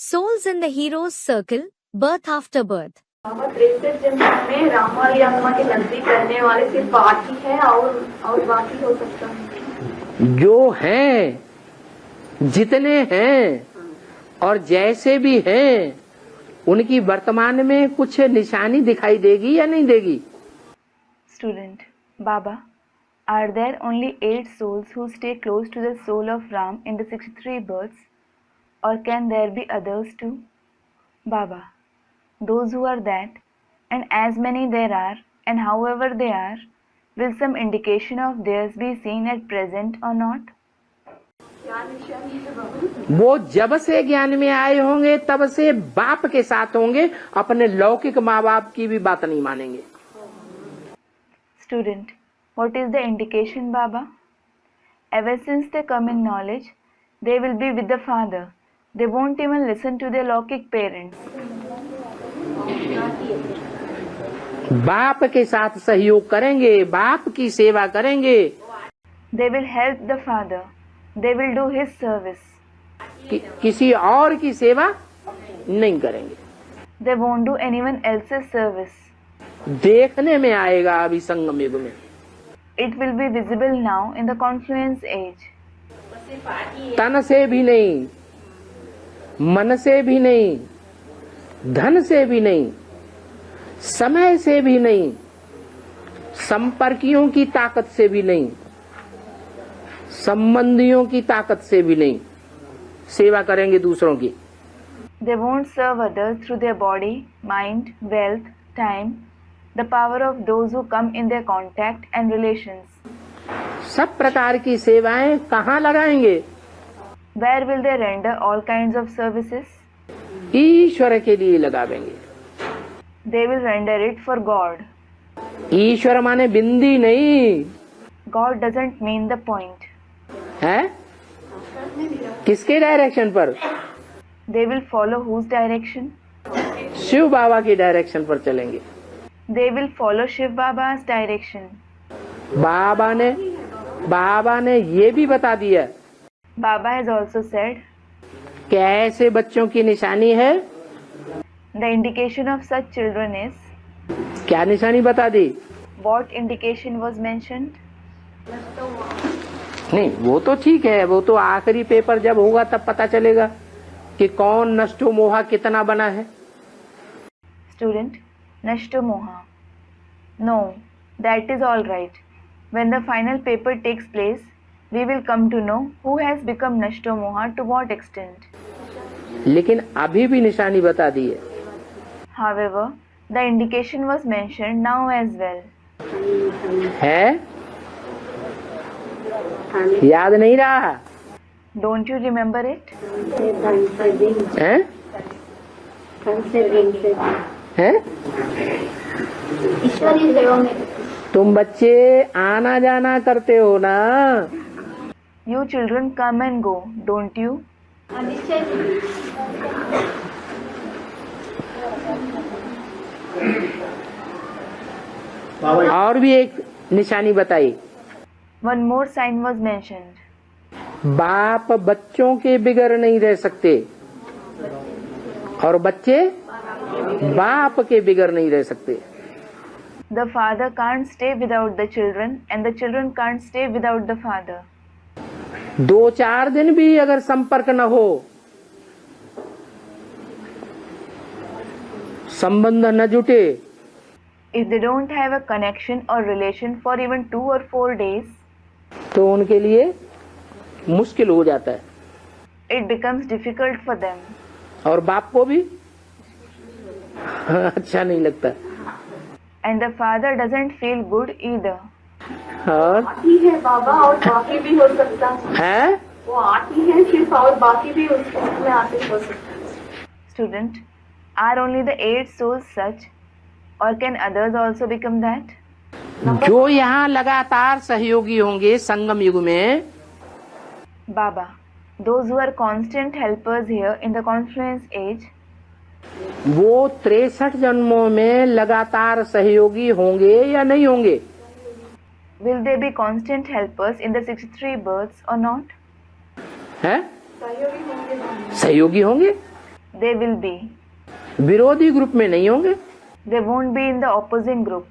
Souls in the hero's circle, birth after birth. 63 जन्मों में राम वाली आत्मा के नजदीक रहने वाले सिर्फ 8 ही है और बाकी हो सकता है। जो हैं, जितने हैं और जैसे भी हैं, उनकी वर्तमान में कुछ निशानी दिखाई देगी या नहीं देगी? Student, Baba, are there only 8 souls who stay close to the soul of Ram in the 63 births, or can there be others too? Baba, those who are that, and as many there are, and however they are, will some indication of theirs be seen at present or not? वो जब से ज्ञान में आए होंगे तब से बाप के साथ होंगे, अपने लौकिक माँ बाप की भी बात नहीं मानेंगे। Student, what is the indication, Baba? Ever since they come in knowledge, they will be with the Father. They won't even listen to their Laukic parents. बाप के साथ सहयोग करेंगे, बाप की सेवा करेंगे। They will help the Father. They will do His service. किसी और की सेवा नहीं करेंगे। They won't do anyone else's service. देखने में आएगा अभी संगम युग में। It will be visible now in the confluence age. तन से भी नहीं, मन से भी नहीं, धन से भी नहीं, समय से भी नहीं, संपर्कियों की ताकत से भी नहीं, संबंधियों की ताकत से भी नहीं, सेवा करेंगे दूसरों की। They won't serve others through their body, mind, wealth, time, the power of those who come in their contact and relations. सब प्रकार की सेवाएं कहाँ लगाएंगे? Where will they render all kinds of services? ईश्वर के लिए लगावेंगे। They will render it for God. ईश्वर माने बिंदी नहीं God doesn't mean the point. है। किसके डायरेक्शन पर? They will follow whose direction? Shiv बाबा की डायरेक्शन पर चलेंगे। They will follow Shiv Baba's direction. बाबा ने ये भी बता दिया। Baba has also said, कि ऐसे बच्चों की निशानी है। the indication of such children is. क्या निशानी बता दी? What indication was mentioned? नहीं, वो तो ठीक है, वो तो आखिरी पेपर जब होगा तब पता चलेगा कि कौन नष्टो मोहा कितना बना है। Student, Nashto Moha. No, that is all right. When the final paper takes place, we will come to know who has become Nashto Moha to what extent. लेकिन अभी भी निशानी बता दी है। However, the indication was mentioned now as well. है? याद नहीं रहा? Don't you remember it? हैं? हैं? ईश्वरीय सेवा में तुम बच्चे आना जाना करते हो ना? You children come and go, don't you? और भी एक निशानी बताई। One more sign was mentioned. बाप बच्चों के बिगड़ नहीं रह सकते और बच्चे बाप के बिगड़ नहीं रह सकते। The father can't stay without the children and the children can't stay without the father. 2-4 दिन भी अगर संपर्क न हो, संबंध न जुटे, If they don't have a connection or relation for even 2 or 4 days, तो उनके लिए मुश्किल हो जाता है। it becomes difficult for them. और बाप को भी अच्छा नहीं लगता। And the father doesn't feel good either. और आती है बाबा और बाकी भी हो सकता है? वो आती है सिर्फ और बाकी भी उसमें आते हो सकता है। Student, are only the 8 souls such, or can others also become that? जो यहाँ लगातार सहयोगी होंगे संगम युग में, Baba, those who are constant helpers here in the confluence age, वो 63 जन्मों में लगातार सहयोगी होंगे या नहीं होंगे? will they be constant helpers in the 63 births or not? है? सहयोगी होंगे। They will be. विरोधी ग्रुप में नहीं होंगे। They won't be in the opposing group.